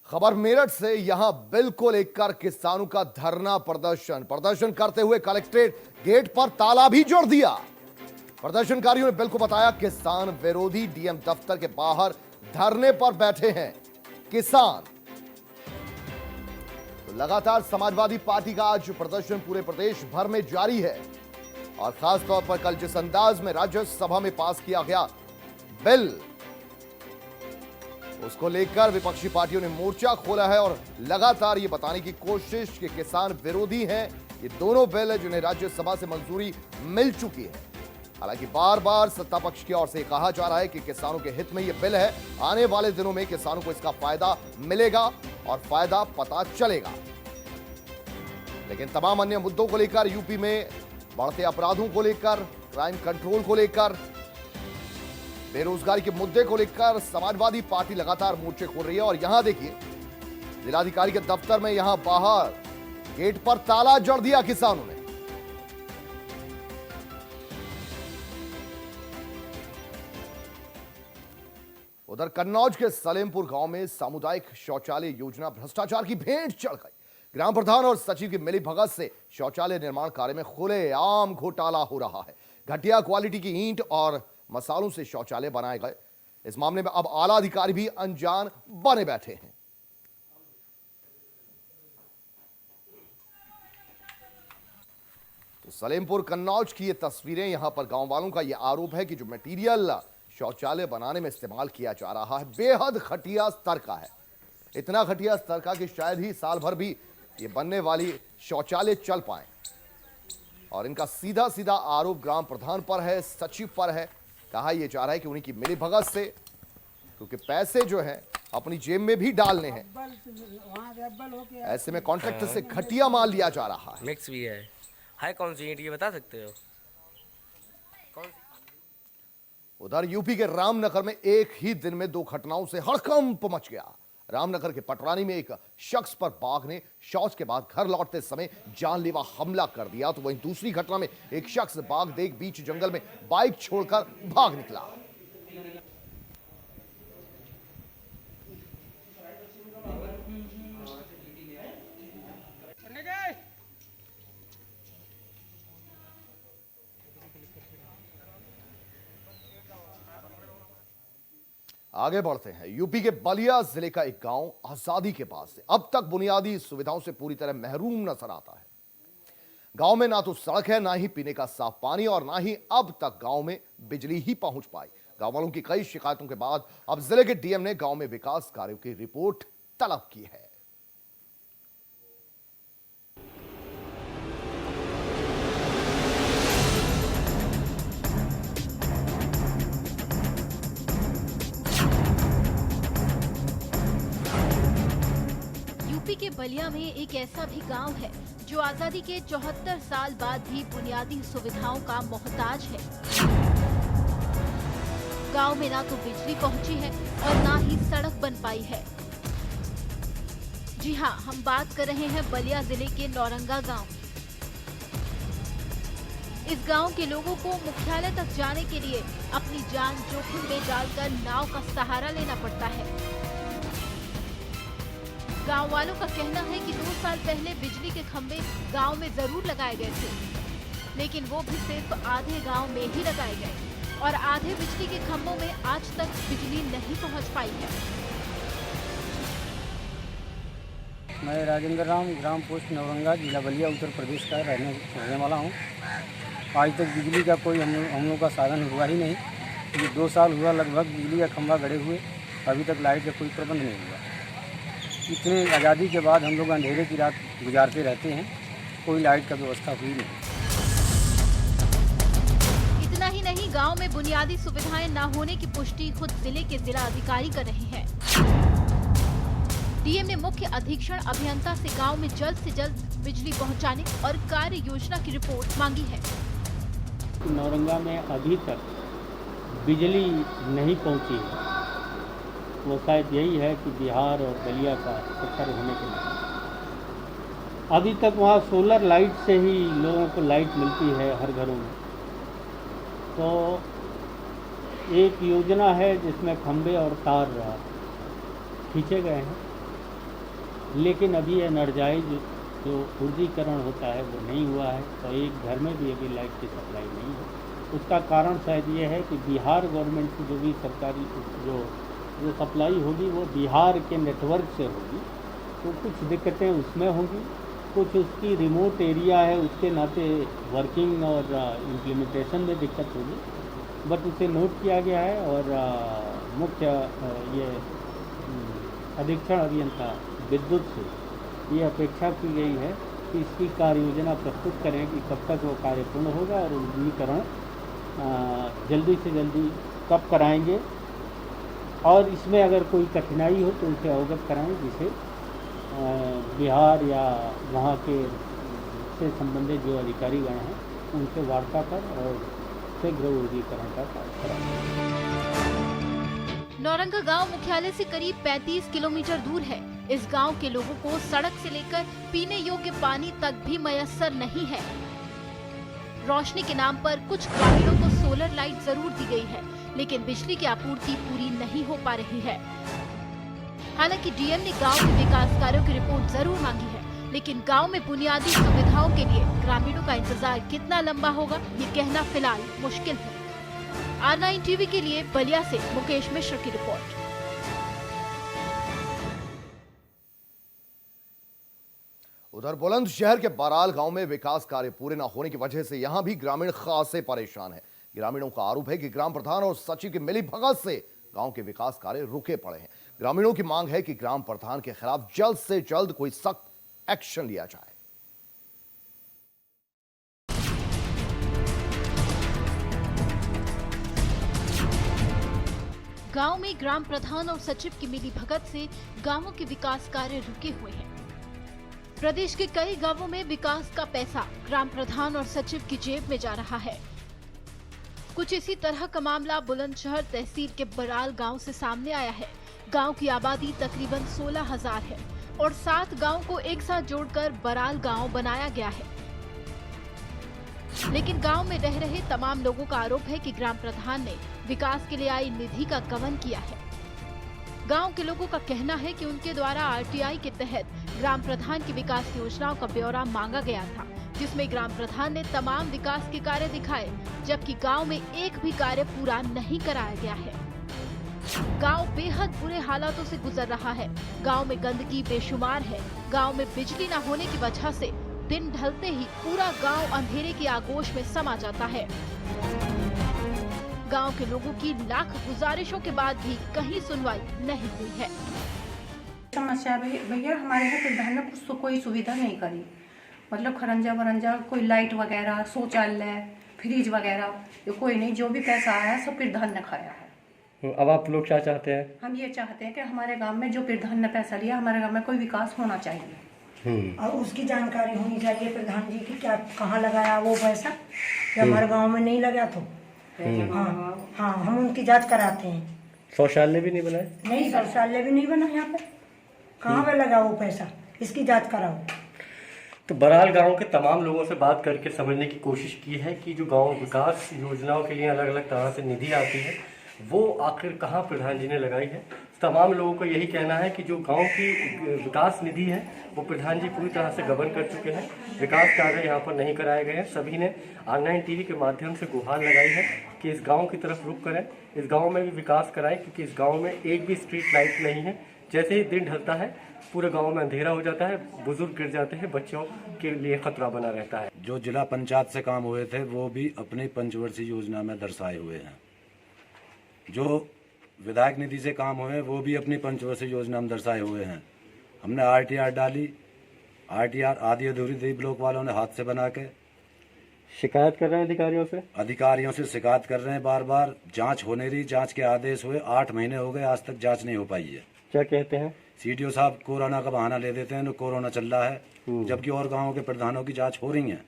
खबर मेरठ से यहां बिल को लेकर किसानों का धरना प्रदर्शन करते हुए कलेक्ट्रेट गेट पर ताला भी जोड़ दिया। प्रदर्शनकारियों ने बिल को बताया किसान विरोधी। डीएम दफ्तर के बाहर धरने पर बैठे हैं किसान। तो लगातार समाजवादी पार्टी का आज प्रदर्शन पूरे प्रदेश भर में जारी है और खासतौर पर कल जिस अंदाज में राज्यसभा में पास किया गया बिल, उसको लेकर विपक्षी पार्टियों ने मोर्चा खोला है और लगातार ये बताने की कोशिश कि किसान विरोधी हैं ये दोनों बिल है जिन्हें राज्यसभा से मंजूरी मिल चुकी है। हालांकि बार बार सत्ता पक्ष की ओर से कहा जा रहा है कि किसानों के हित में ये बिल है, आने वाले दिनों में किसानों को इसका फायदा मिलेगा और फायदा पता चलेगा। लेकिन तमाम अन्य मुद्दों को लेकर, यूपी में बढ़ते अपराधों को लेकर, क्राइम कंट्रोल को लेकर, बेरोजगारी के मुद्दे को लेकर समाजवादी पार्टी लगातार मोर्चे खोल रही है। और यहां देखिए जिलाधिकारी के दफ्तर में यहां बाहर गेट पर ताला जड़ दिया किसानों ने। उधर कन्नौज के सलेमपुर गांव में सामुदायिक शौचालय योजना भ्रष्टाचार की भेंट चढ़ गई। ग्राम प्रधान और सचिव की मिलीभगत से शौचालय निर्माण कार्य में खुलेआम घोटाला हो रहा है। घटिया क्वालिटी की ईंट और मसालों से शौचालय बनाए गए। इस मामले में अब आला अधिकारी भी अनजान बने बैठे हैं। तो सलेमपुर कन्नौज की ये तस्वीरें, यहां पर गांव वालों का यह आरोप है कि जो मटेरियल शौचालय बनाने में इस्तेमाल किया जा रहा है बेहद घटिया स्तर का है। इतना घटिया स्तर का कि शायद ही साल भर भी ये बनने वाली शौचालय चल पाए। और इनका सीधा सीधा आरोप ग्राम प्रधान पर है, सचिव पर है। कहा यह जा रहा है कि उन्हीं की मिलीभगत से, क्योंकि पैसे जो है अपनी जेब में भी डालने हैं, ऐसे में कॉन्ट्रैक्टर से घटिया माल लिया जा रहा है। मिक्स भी है कौन सी ईंट ये बता सकते हो? कौन? उधर यूपी के रामनगर में एक ही दिन में दो घटनाओं से हड़कंप मच गया। रामनगर के पटरानी में एक शख्स पर बाघ ने शौच के बाद घर लौटते समय जानलेवा हमला कर दिया, तो वहीं दूसरी घटना में एक शख्स बाघ देख बीच जंगल में बाइक छोड़कर भाग निकला। आगे बढ़ते हैं। यूपी के बलिया जिले का एक गांव आजादी के पास से अब तक बुनियादी सुविधाओं से पूरी तरह महरूम नजर आता है। गांव में ना तो सड़क है, ना ही पीने का साफ पानी और ना ही अब तक गांव में बिजली ही पहुंच पाई। गांव वालों की कई शिकायतों के बाद अब जिले के डीएम ने गांव में विकास कार्यों की रिपोर्ट तलब की है। यूपी के बलिया में एक ऐसा भी गांव है जो आजादी के 74 साल बाद भी बुनियादी सुविधाओं का मोहताज है। गांव में ना तो बिजली पहुंची है और ना ही सड़क बन पाई है। जी हां, हम बात कर रहे हैं बलिया जिले के नौरंगा गांव। इस गांव के लोगों को मुख्यालय तक जाने के लिए अपनी जान जोखिम में डालकर नाव का सहारा लेना पड़ता है। गांव वालों का कहना है कि 2 साल पहले बिजली के खंभे गांव में जरूर लगाए गए थे, लेकिन वो भी सिर्फ आधे गांव में ही लगाए गए और आधे बिजली के खंभों में आज तक बिजली नहीं पहुंच पाई है। मैं राजेंद्र राम, ग्राम पोस्ट नौरंगा, जिला बलिया, उत्तर प्रदेश का रहने वाला हूँ। आज तक बिजली का कोई हम लोग का साधन हुआ ही नहीं। ये 2 साल हुआ लगभग बिजली का खंभा गड़े हुए, अभी तक लाइट का कोई प्रबंध नहीं हुआ। इतने आज़ादी के बाद हम लोग अंधेरे की रात गुजारते रहते हैं, कोई लाइट का व्यवस्था हुई नहीं। इतना ही नहीं, गांव में बुनियादी सुविधाएं न होने की पुष्टि खुद जिले के जिला अधिकारी कर रहे हैं। डीएम ने मुख्य अधीक्षण अभियंता से गांव में जल्द से जल्द बिजली पहुंचाने और कार्य योजना की रिपोर्ट मांगी है। नौरंगा में अभी तक बिजली नहीं पहुंची है। वो शायद यही है कि बिहार और बलिया का टक्कर होने के लिए अभी तक वहाँ सोलर लाइट से ही लोगों को लाइट मिलती है हर घरों में। तो एक योजना है जिसमें खंभे और तार खींचे गए हैं लेकिन अभी एनर्जाइज जो ऊर्जीकरण होता है वो नहीं हुआ है, तो एक घर में भी अभी लाइट की सप्लाई नहीं है। उसका कारण शायद ये है कि बिहार गवर्नमेंट की जो भी सरकारी जो सप्लाई होगी वो बिहार के नेटवर्क से होगी, तो कुछ दिक्कतें उसमें होंगी, कुछ उसकी रिमोट एरिया है उसके नाते वर्किंग और इम्प्लीमेंटेशन में दिक्कत होगी, बट उसे नोट किया गया है। और मुख्य ये अधीक्षण अभियंता विद्युत से ये अपेक्षा की गई है कि इसकी कार्य योजना प्रस्तुत करें कि कब तक वो कार्य पूर्ण होगा और उन्नीकरण जल्दी से जल्दी कब कराएंगे, और इसमें अगर कोई कठिनाई हो तो उसे अवगत कराएं, जिसे बिहार या वहाँ के से संबंधित जो अधिकारीगण हैं उनसे वार्ता कर और शीघ्र ऊर्जीकरण का कार्य कराएं। नौरंगा गांव मुख्यालय से करीब 35 किलोमीटर दूर है। इस गांव के लोगों को सड़क से लेकर पीने योग्य पानी तक भी मयस्सर नहीं है। रोशनी के नाम पर कुछ ग्रामीणों को सोलर लाइट जरूर दी गई है, लेकिन बिजली की आपूर्ति पूरी नहीं हो पा रही है। हालांकि डीएम ने गांव के विकास कार्यों की रिपोर्ट जरूर मांगी है, लेकिन गांव में बुनियादी सुविधाओं के लिए ग्रामीणों का इंतजार कितना लंबा होगा ये कहना फिलहाल मुश्किल है। R9 टीवी के लिए बलिया से मुकेश मिश्र की रिपोर्ट। उधर बुलंदशहर के बराल गांव में विकास कार्य पूरे न होने की वजह से यहां भी ग्रामीण खासे परेशान हैं। ग्रामीणों का आरोप है कि ग्राम प्रधान और सचिव की मिलीभगत से गांव के विकास कार्य रुके पड़े हैं। ग्रामीणों की मांग है कि ग्राम प्रधान के खिलाफ जल्द से जल्द कोई सख्त एक्शन लिया जाए। गांव में ग्राम प्रधान और सचिव की मिलीभगत से गांवों के विकास कार्य रुके हुए हैं। प्रदेश के कई गांवों में विकास का पैसा ग्राम प्रधान और सचिव की जेब में जा रहा है। कुछ इसी तरह का मामला बुलंदशहर तहसील के बराल गांव से सामने आया है। गांव की आबादी तकरीबन 16,000 है और 7 गांव को एक साथ जोड़कर बराल गांव बनाया गया है। लेकिन गांव में रह रहे तमाम लोगों का आरोप है कि ग्राम प्रधान ने विकास के लिए आई निधि का गबन किया है। गांव के लोगों का कहना है कि उनके द्वारा आरटीआई के तहत ग्राम प्रधान की विकास योजनाओं का ब्यौरा मांगा गया था, जिसमें ग्राम प्रधान ने तमाम विकास के कार्य दिखाए, जबकि गांव में एक भी कार्य पूरा नहीं कराया गया है। गांव बेहद बुरे हालातों से गुजर रहा है। गांव में गंदगी बेशुमार है। गांव में बिजली न होने की वजह से दिन ढलते ही पूरा गांव अंधेरे की आगोश में समा जाता है। गांव के लोगों की लाख गुजारिशों के बाद भी कहीं सुनवाई नहीं हुई है। समस्या भैया हमारे यहाँ प्रधान ने कुछ तो कोई सुविधा नहीं करी, मतलब खरंजा वरंजा कोई लाइट वगैरह, शौचालय, फ्रिज वगैरह ये कोई नहीं। जो भी पैसा आया सब प्रधान ने खाया है। अब आप लोग क्या चाहते हैं? हम ये चाहते हैं कि हमारे गांव में जो प्रधान ने पैसा लिया, हमारे गांव में कोई विकास होना चाहिए और उसकी जानकारी होनी चाहिए प्रधान जी की, क्या कहाँ लगाया वो पैसा, कि हमारे गांव में नहीं लगा तो हाँ हम उनकी जांच कराते हैं। शौचालय भी नहीं बनाए? नहीं, शौचालय भी नहीं बना यहाँ पे। कहाँ पे लगा वो पैसा, इसकी जांच कराओ। तो बराल गांव के तमाम लोगों से बात करके समझने की कोशिश की है कि जो गांव विकास योजनाओं के लिए अलग अलग तरह से निधि आती है वो आखिर कहाँ प्रधान जी ने लगाई है। तमाम लोगों का यही कहना है कि जो गांव की विकास निधि है वो प्रधान जी पूरी तरह से गबन कर चुके हैं। विकास कार्य यहाँ पर नहीं कराए गए हैं। सभी ने R9 टीवी के माध्यम से गुहार लगाई है कि इस गांव की तरफ रुख करें, इस गांव में भी विकास कराएं, क्योंकि इस गांव में एक भी स्ट्रीट लाइट नहीं है। जैसे ही दिन ढलता है पूरे गांव में अंधेरा हो जाता है, बुजुर्ग गिर जाते हैं, बच्चों के लिए खतरा बना रहता है। जो जिला पंचायत से काम हुए थे वो भी अपनी पंचवर्षीय योजना में दर्शाए हुए हैं। जो विधायक निधि से काम हुए वो भी अपनी पंचवर्षीय योजना में दर्शाए हुए हैं। हमने RTR डाली, RTR आधी अधूरी दी ब्लॉक वालों ने हाथ से बना के। शिकायत कर रहे हैं अधिकारियों से शिकायत कर रहे हैं बार बार। जांच होने रही, जांच के आदेश हुए 8 महीने हो गए, आज तक जांच नहीं हो पाई है। क्या कहते हैं? CDO साहब कोरोना का बहाना ले देते हैं, कोरोना चल रहा है, जबकि और गाँव के प्रधानों की जाँच हो रही है।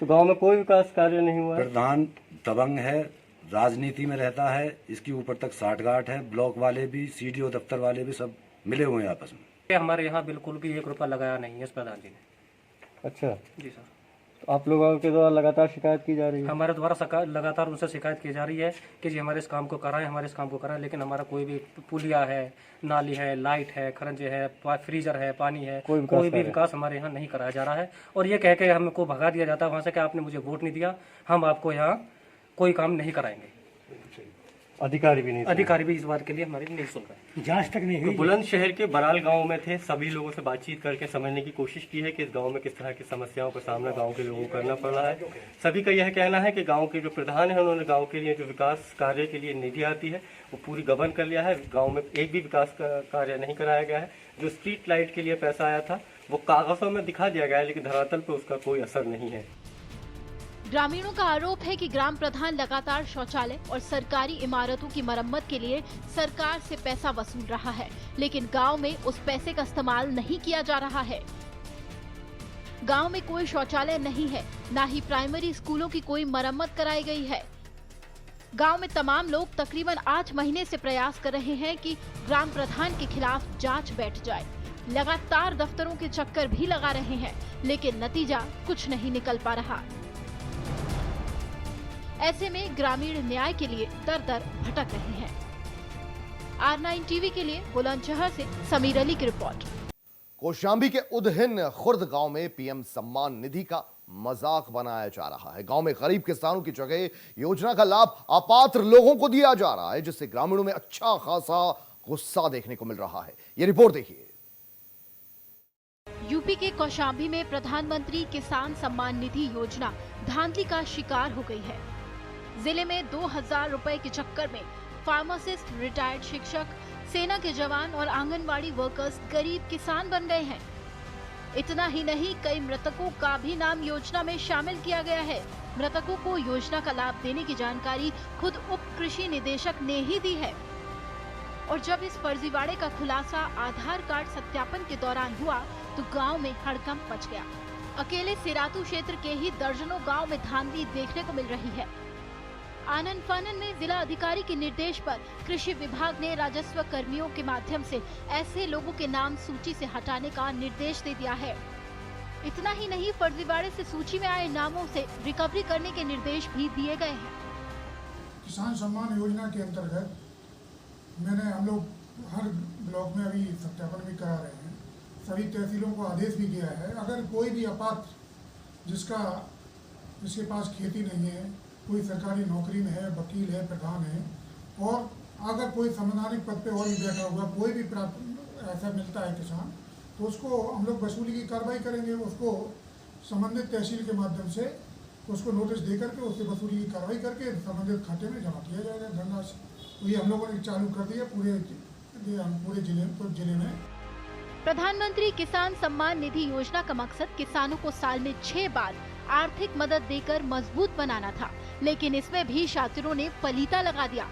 तो गाँव में कोई विकास कार्य नहीं हुआ? प्रधान दबंग है, राजनीति में रहता है, इसकी ऊपर तक साठगांठ है। ब्लॉक वाले भी, CDO दफ्तर वाले भी सब मिले हुए हैं आपस में। हमारे यहाँ बिल्कुल भी 1 रुपया लगाया नहीं है इस प्रधान जी ने। अच्छा जी सर। आप लोगों के द्वारा लगातार शिकायत की जा रही है? हमारे द्वारा लगातार उनसे शिकायत की जा रही है कि जी हमारे इस काम को कराएं, हमारे इस काम को कराएं, लेकिन हमारा कोई भी पुलिया है, नाली है, लाइट है, खरंजे है, फ्रीजर है, पानी है, कोई भी विकास हमारे यहाँ नहीं कराया जा रहा है। और ये कह के हमको भगा दिया जाता है वहाँ से कि आपने मुझे वोट नहीं दिया, हम आपको यहाँ कोई काम नहीं कराएंगे। अधिकारी भी इस बात के लिए हमारी नहीं सुन रहे, जांच तक नहीं हुई। बुलंदशहर के बराल गांव में थे, सभी लोगों से बातचीत करके समझने की कोशिश की है कि इस गांव में किस तरह की समस्याओं का सामना गांव के लोगों को करना पड़ रहा है। सभी का यह कहना है कि गांव के जो प्रधान है उन्होंने गांव के लिए जो विकास कार्य के लिए निधि आती है वो पूरी गबन कर लिया है। गाँव में एक भी विकास कार्य नहीं कराया गया है। जो स्ट्रीट लाइट के लिए पैसा आया था वो कागजों में दिखा दिया गया है, लेकिन धरातल पर उसका कोई असर नहीं है। ग्रामीणों का आरोप है कि ग्राम प्रधान लगातार शौचालय और सरकारी इमारतों की मरम्मत के लिए सरकार से पैसा वसूल रहा है, लेकिन गांव में उस पैसे का इस्तेमाल नहीं किया जा रहा है। गांव में कोई शौचालय नहीं है, न ही प्राइमरी स्कूलों की कोई मरम्मत कराई गई है। गांव में तमाम लोग तकरीबन 8 महीने से प्रयास कर रहे हैं कि ग्राम प्रधान के खिलाफ जांच बैठ जाए। लगातार दफ्तरों के चक्कर भी लगा रहे हैं, लेकिन नतीजा कुछ नहीं निकल पा रहा। ऐसे में ग्रामीण न्याय के लिए दर दर भटक रहे हैं। R9 टीवी के लिए बुलंदशहर से समीर अली की रिपोर्ट। कौशाम्बी के उदहिन खुर्द गांव में पीएम सम्मान निधि का मजाक बनाया जा रहा है। गांव में गरीब किसानों की जगह योजना का लाभ अपात्र लोगों को दिया जा रहा है, जिससे ग्रामीणों में अच्छा खासा गुस्सा देखने को मिल रहा है। ये रिपोर्ट देखिए। यूपी के कौशाम्बी में प्रधानमंत्री किसान सम्मान निधि योजना धांधली का शिकार हो गई है। जिले में 2000 रुपए के चक्कर में फार्मासिस्ट, रिटायर्ड शिक्षक, सेना के जवान और आंगनवाड़ी वर्कर्स गरीब किसान बन गए हैं। इतना ही नहीं, कई मृतकों का भी नाम योजना में शामिल किया गया है। मृतकों को योजना का लाभ देने की जानकारी खुद उप कृषि निदेशक ने ही दी है। और जब इस फर्जीवाड़े का खुलासा आधार कार्ड सत्यापन के दौरान हुआ तो गांव में हड़कंप मच गया। अकेले सिरातू क्षेत्र के ही दर्जनों गांव में धांधली देखने को मिल रही है। आनन फानन में जिला अधिकारी के निर्देश पर कृषि विभाग ने राजस्व कर्मियों के माध्यम से ऐसे लोगों के नाम सूची से हटाने का निर्देश दे दिया है। इतना ही नहीं, फर्जीवाड़े से सूची में आए नामों से रिकवरी करने के निर्देश भी दिए गए हैं। किसान सम्मान योजना के अंतर्गत हम लोग हर ब्लॉक में अभी सत्यापन भी करा रहे हैं। सभी तहसीलों को आदेश भी दिया है, अगर कोई भी अपात्र जिसके पास खेती नहीं है, कोई सरकारी नौकरी में है, वकील है, प्रधान है, और अगर कोई संवैधानिक पद पे और भी बैठा हुआ कोई भी ऐसा मिलता है किसान, तो उसको हम लोग वसूली की कार्रवाई करेंगे। उसको संबंधित तहसील के माध्यम से उसको नोटिस दे करके उससे वसूली की कार्रवाई करके संबंधित खाते में जमा किया जाएगा धनराशि। तो ये हम लोगों ने चालू कर दिया पूरे जिले में। प्रधानमंत्री किसान सम्मान निधि योजना का मकसद किसानों को साल में 6 बार आर्थिक मदद देकर मजबूत बनाना था, लेकिन इसमें भी शातिरों ने पलीता लगा दिया।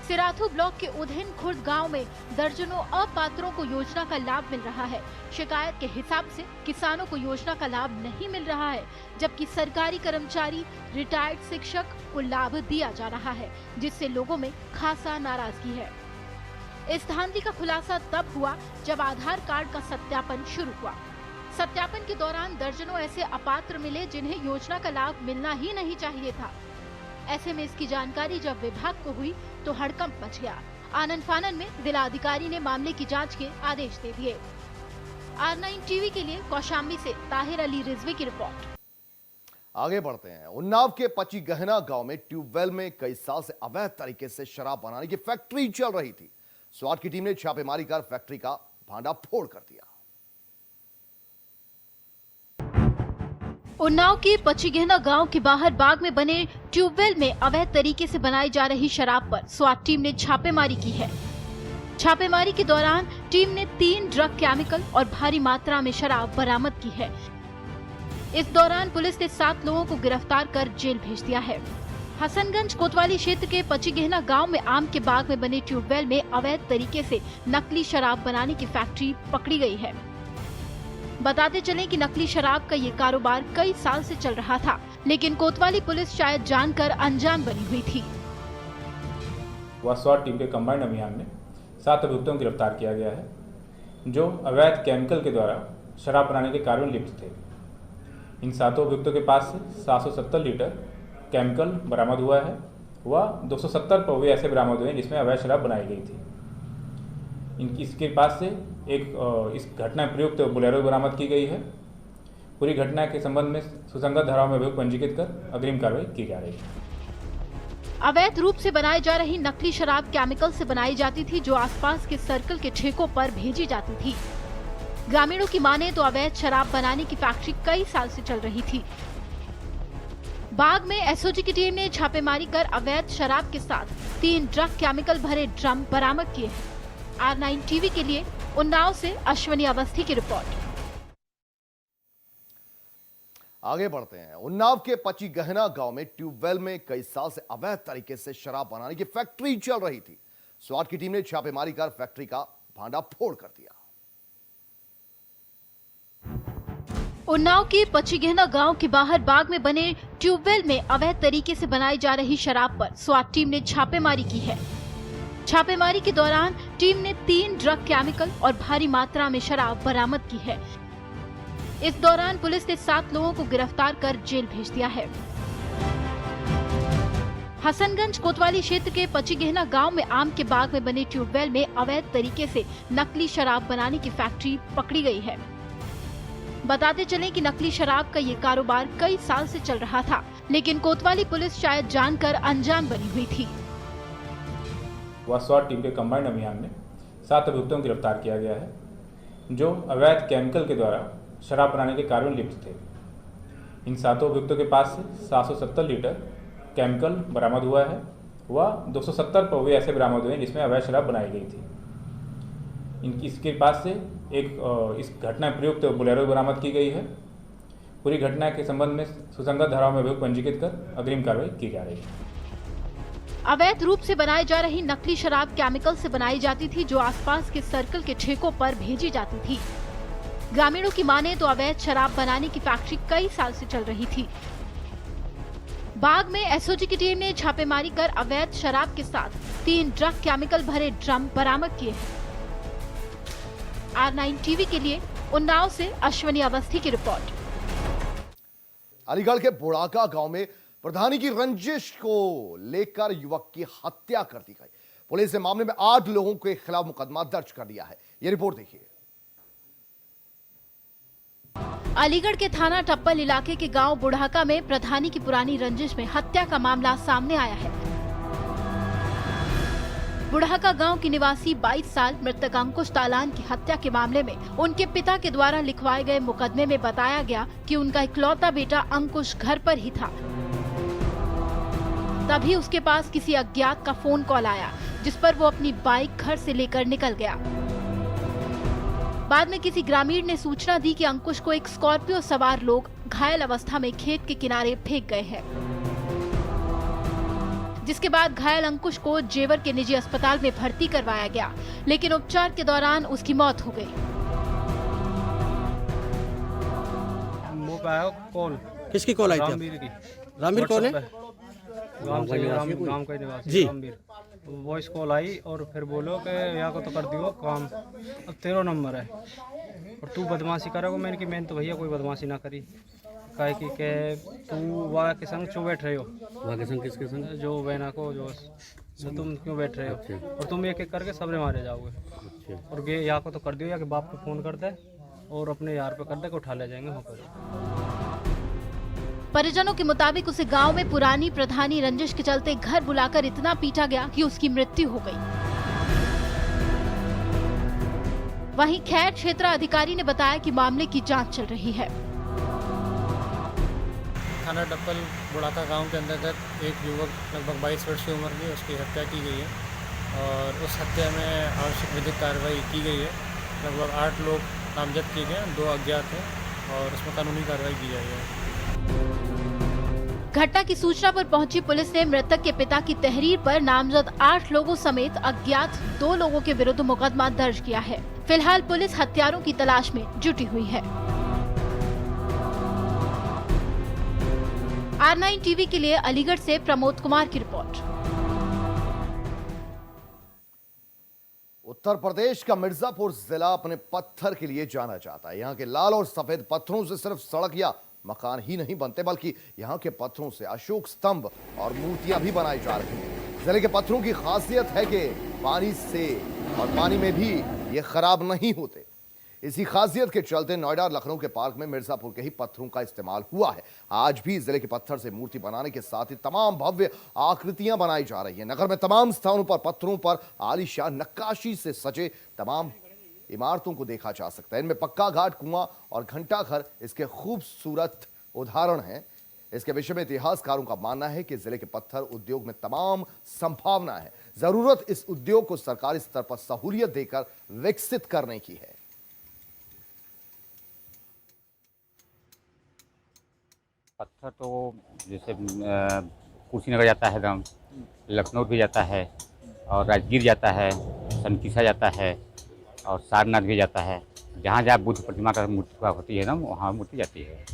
सिराथू ब्लॉक के उदहिन खुर्द गांव में दर्जनों अपात्रों को योजना का लाभ मिल रहा है। शिकायत के हिसाब से किसानों को योजना का लाभ नहीं मिल रहा है, जबकि सरकारी कर्मचारी, रिटायर्ड शिक्षक को लाभ दिया जा रहा है, जिससे लोगों में खासा नाराजगी है। इस धांधली का खुलासा तब हुआ जब आधार कार्ड का सत्यापन शुरू हुआ। सत्यापन के दौरान दर्जनों ऐसे अपात्र मिले जिन्हें योजना का लाभ मिलना ही नहीं चाहिए था। ऐसे में इसकी जानकारी जब विभाग को हुई तो हड़कंप मच गया। आनन फानन में जिला अधिकारी ने मामले की जांच के आदेश दे दिए। R9 टीवी के लिए कौशाम्बी से ताहिर अली रिजवी की रिपोर्ट। आगे बढ़ते हैं। उन्नाव के पचीगहना गांव में ट्यूबवेल में कई साल से अवैध तरीके से शराब बनाने की फैक्ट्री चल रही थी। स्वाट की टीम ने छापेमारी कर फैक्ट्री का भांडाफोड़ कर दिया। उन्नाव के पचीगहना गांव के बाहर बाग में बने ट्यूबवेल में अवैध तरीके से बनाई जा रही शराब पर स्वाट टीम ने छापेमारी की है। छापेमारी के दौरान टीम ने 3 ड्रग केमिकल और भारी मात्रा में शराब बरामद की है। इस दौरान पुलिस ने 7 लोगों को गिरफ्तार कर जेल भेज दिया है। हसनगंज कोतवाली क्षेत्र के पचीगहना गांव में आम के बाग में बने ट्यूबवेल में अवैध तरीके से नकली शराब बनाने की फैक्ट्री पकड़ी गई है। बताते चलें कि नकली शराब का ये कारोबार कई साल से चल रहा था, लेकिन कोतवाली पुलिस शायद जानकर अनजान बनी हुई थी। स्वाट टीम के कंबाइंड अभियान में 7 अभियुक्तों को गिरफ्तार किया गया है, जो अवैध केमिकल के द्वारा शराब बनाने के कार्य में लिप्त थे। इन 7 अभियुक्तों के पास से 770 लीटर केमिकल बरामद हुआ है व 270 पौवे ऐसे बरामद हुए हैं जिसमें अवैध शराब बनाई गई थी। इसके पास से इस घटना में प्रयुक्त बोलेरो बरामद की गई है। पूरी घटना के संबंध में सुसंगत धाराओं में अभियोग पंजीकृत कर अग्रिम कार्रवाई की जा रही है। अवैध रूप से बनाई जा रही नकली शराब केमिकल से बनाई जाती थी, जो आसपास के सर्कल के ठेकों पर भेजी जाती थी। ग्रामीणों की माने तो अवैध शराब बनाने की फैक्ट्री कई साल से चल रही थी। बाग में एसओजी की टीम ने छापेमारी कर अवैध शराब के साथ 3 ड्रग केमिकल भरे ड्रम बरामद किए हैं। R9 टीवी के लिए उन्नाव से अश्वनी अवस्थी की रिपोर्ट। आगे बढ़ते हैं। उन्नाव के पचीगहना गांव में ट्यूबवेल में कई साल से अवैध तरीके से शराब बनाने की फैक्ट्री चल रही थी। स्वाट की टीम ने छापेमारी कर फैक्ट्री का भांडाफोड़ कर दिया। उन्नाव के पचीगहना गांव के बाहर बाग में बने ट्यूबवेल में अवैध तरीके से बनाई जा रही शराब पर स्वाट टीम ने छापेमारी की है। छापेमारी के दौरान टीम ने 3 ड्रग केमिकल और भारी मात्रा में शराब बरामद की है। इस दौरान पुलिस ने 7 लोगों को गिरफ्तार कर जेल भेज दिया है। हसनगंज कोतवाली क्षेत्र के पचीगहना गांव में आम के बाग में बने ट्यूबवेल में अवैध तरीके से नकली शराब बनाने की फैक्ट्री पकड़ी गई है। बताते चलें कि नकली शराब का ये कारोबार कई साल से चल रहा था, लेकिन कोतवाली पुलिस शायद जानकर अनजान बनी हुई थी। स्वाट टीम के कंबाइंड अभियान में 7 अभियुक्तों को गिरफ्तार किया गया है, जो अवैध केमिकल के द्वारा शराब बनाने के कार्य में लिप्त थे। इन 7 अभियुक्तों के पास से 770 लीटर केमिकल बरामद हुआ है व 270 पौवे ऐसे बरामद हुए हैं जिसमें अवैध शराब बनाई गई थी। इसके पास से इस घटना में प्रयुक्त बोलेरो बरामद की गई है। पूरी घटना के संबंध में सुसंगत धाराओं में अभियोग पंजीकृत कर अग्रिम कार्रवाई की जा रही है। अवैध रूप से बनाई जा रही नकली शराब केमिकल से बनाई जाती थी, जो आसपास के सर्कल के ठेकों पर भेजी जाती थी। ग्रामीणों की माने तो अवैध शराब बनाने की फैक्ट्री कई साल से चल रही थी। बाग में एसओजी की टीम ने छापेमारी कर अवैध शराब के साथ 3 ड्रग केमिकल भरे ड्रम बरामद किए हैं। R9 टीवी के लिए उन्नाव से अश्वनी अवस्थी की रिपोर्ट। अलीगढ़ के बुढ़ाका गांव में प्रधानी की रंजिश को लेकर युवक की हत्या कर दी गई। पुलिस ने मामले में 8 लोगों के खिलाफ मुकदमा दर्ज कर दिया है। यह रिपोर्ट देखिए। अलीगढ़ के थाना टप्पल इलाके के गांव बुढ़ाका में प्रधानी की पुरानी रंजिश में हत्या का मामला सामने आया है। बुढ़ाका गांव की निवासी 22 साल मृतक अंकुश तालान की हत्या के मामले में उनके पिता के द्वारा लिखवाए गए मुकदमे में बताया गया कि उनका इकलौता बेटा अंकुश घर पर ही था। तभी उसके पास किसी अज्ञात का फोन कॉल आया, जिस पर वो अपनी बाइक घर से लेकर निकल गया। बाद में किसी ग्रामीण ने सूचना दी कि अंकुश को एक स्कॉर्पियो सवार लोग घायल अवस्था में खेत के किनारे फेंक गए हैं, जिसके बाद घायल अंकुश को जेवर के निजी अस्पताल में भर्ती करवाया गया, लेकिन उपचार के दौरान उसकी मौत हो गई। कॉल किसकी कॉल आई थी? रामवीर कौन है? गांव का निवासी जी। रामवीर। वॉइस कॉल आई और फिर बोलो कि यहाँ को तो कर दियो काम, अब 13 नंबर है और तू बदमाशी करोगे। मैंने तो भैया कोई बदमाशी ना करी, कहे कि तू वहाँ के संग क्यों बैठ रहे हो? वहाँ के संग किसके संग? जो बहना को जो तो तुम क्यों बैठ रहे हो? अच्छा। और तुम एक एक करके सबरे मारे जाओगे। अच्छा। और ये यहाँ को तो कर दियो या कि बाप को फ़ोन कर दे और अपने यार पे कर दे, को उठा ले जाएंगे वहाँ पर। परिजनों के मुताबिक उसे गांव में पुरानी प्रधानी रंजिश के चलते घर बुलाकर इतना पीटा गया कि उसकी मृत्यु हो गई। वहीं खैर क्षेत्र अधिकारी ने बताया कि मामले की जांच चल रही है। थाना टप्पल बुढ़ाका गांव के अंतर्गत एक युवक लगभग 22 वर्ष की उम्र की, उसकी हत्या की गई है और उस हत्या में आवश्यक विधिक कार्रवाई की गई है। लगभग 8 लोग नामजद किए गए, 2 अज्ञात हैं और उसमें कानूनी कार्रवाई की जाएगी। घटना की सूचना पर पहुंची पुलिस ने मृतक के पिता की तहरीर पर नामजद 8 लोगों समेत अज्ञात 2 लोगों के विरुद्ध मुकदमा दर्ज किया है। फिलहाल पुलिस हत्यारों की तलाश में जुटी हुई है। R9 टीवी के लिए अलीगढ़ से प्रमोद कुमार की रिपोर्ट। उत्तर प्रदेश का मिर्जापुर जिला अपने पत्थर के लिए जाना जाता है। यहाँ के लाल और सफेद पत्थरों से सिर्फ सड़क या मकान ही नहीं बनते बल्कि यहाँ के पत्थरों से अशोक स्तंभ और मूर्तियां भी बनाई जा रही हैं। जिले के पत्थरों की खासियत है कि पानी से और पानी में भी ये खराब नहीं होते। इसी खासियत के चलते नोएडा और लखनऊ के पार्क में मिर्जापुर के ही पत्थरों का इस्तेमाल हुआ है। आज भी जिले के पत्थर से मूर्ति बनाने के साथ ही तमाम भव्य आकृतियां बनाई जा रही हैं। नगर में तमाम स्थानों पर पत्थरों पर आलीशान नक्काशी से सजे तमाम इमारतों को देखा जा सकता है। इनमें पक्का घाट, कुआं और घंटाघर इसके खूबसूरत उदाहरण हैं। इसके विषय में इतिहासकारों का मानना है कि जिले के पत्थर उद्योग में तमाम संभावना है। जरूरत इस उद्योग को सरकारी स्तर पर सहूलियत देकर विकसित करने की है। पत्थर तो जैसे कुशीनगर जाता है एकदम, लखनऊ भी जाता है और राजगीर जाता है, सनकिसा जाता है और सारनाथ भी जाता है। जहाँ जहाँ बुद्ध प्रतिमा का मूर्ति होती है ना, वहाँ मूर्ति जाती है।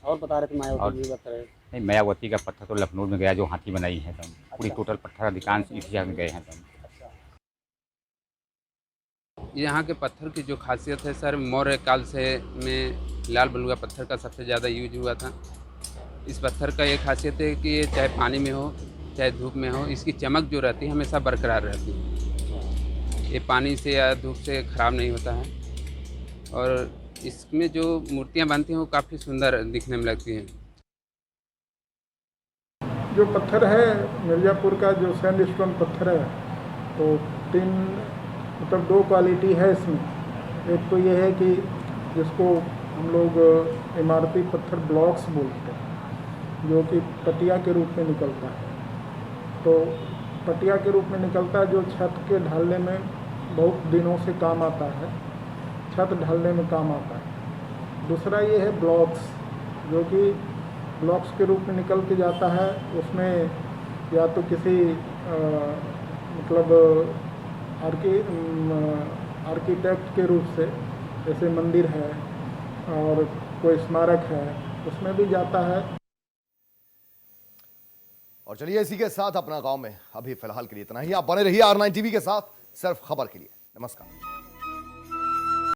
और बता रहे थे मायावती भी बता रहे नहीं, मायावती का पत्थर तो लखनऊ में गया, जो हाथी बनाई है एकदम। पूरी टोटल पत्थर अधिकांश इसी जगह में गए हैं एकदम। यहाँ के पत्थर की जो खासियत है सर, मौर्य काल से में लाल बलुआ पत्थर का सबसे ज़्यादा यूज हुआ था। इस पत्थर का ये खासियत है कि ये चाहे पानी में हो चाहे धूप में हो, इसकी चमक जो रहती है हमेशा बरकरार रहती है। ये पानी से या धूप से ख़राब नहीं होता है और इसमें जो मूर्तियाँ बनती हैं वो काफ़ी सुंदर दिखने में लगती हैं। जो पत्थर है मिर्ज़ापुर का, जो सैंडस्टोन पत्थर है, तो दो क्वालिटी है इसमें। एक तो ये है कि जिसको हम लोग इमारती पत्थर ब्लॉक्स बोलते हैं, जो कि पटिया के रूप में निकलता है। तो पटिया के रूप में निकलता है, जो छत के ढालने में बहुत दिनों से काम आता है, छत ढालने में काम आता है। दूसरा ये है ब्लॉक्स, जो कि ब्लॉक्स के रूप में निकल के जाता है। उसमें या तो किसी मतलब आर्किटेक्ट के रूप से, जैसे मंदिर है और कोई स्मारक है, उसमें भी जाता है। और चलिए इसी के साथ अपना गांव में अभी फिलहाल के लिए इतना ही। आप बने रहिए R9 TV के साथ, सिर्फ खबर के लिए। नमस्कार।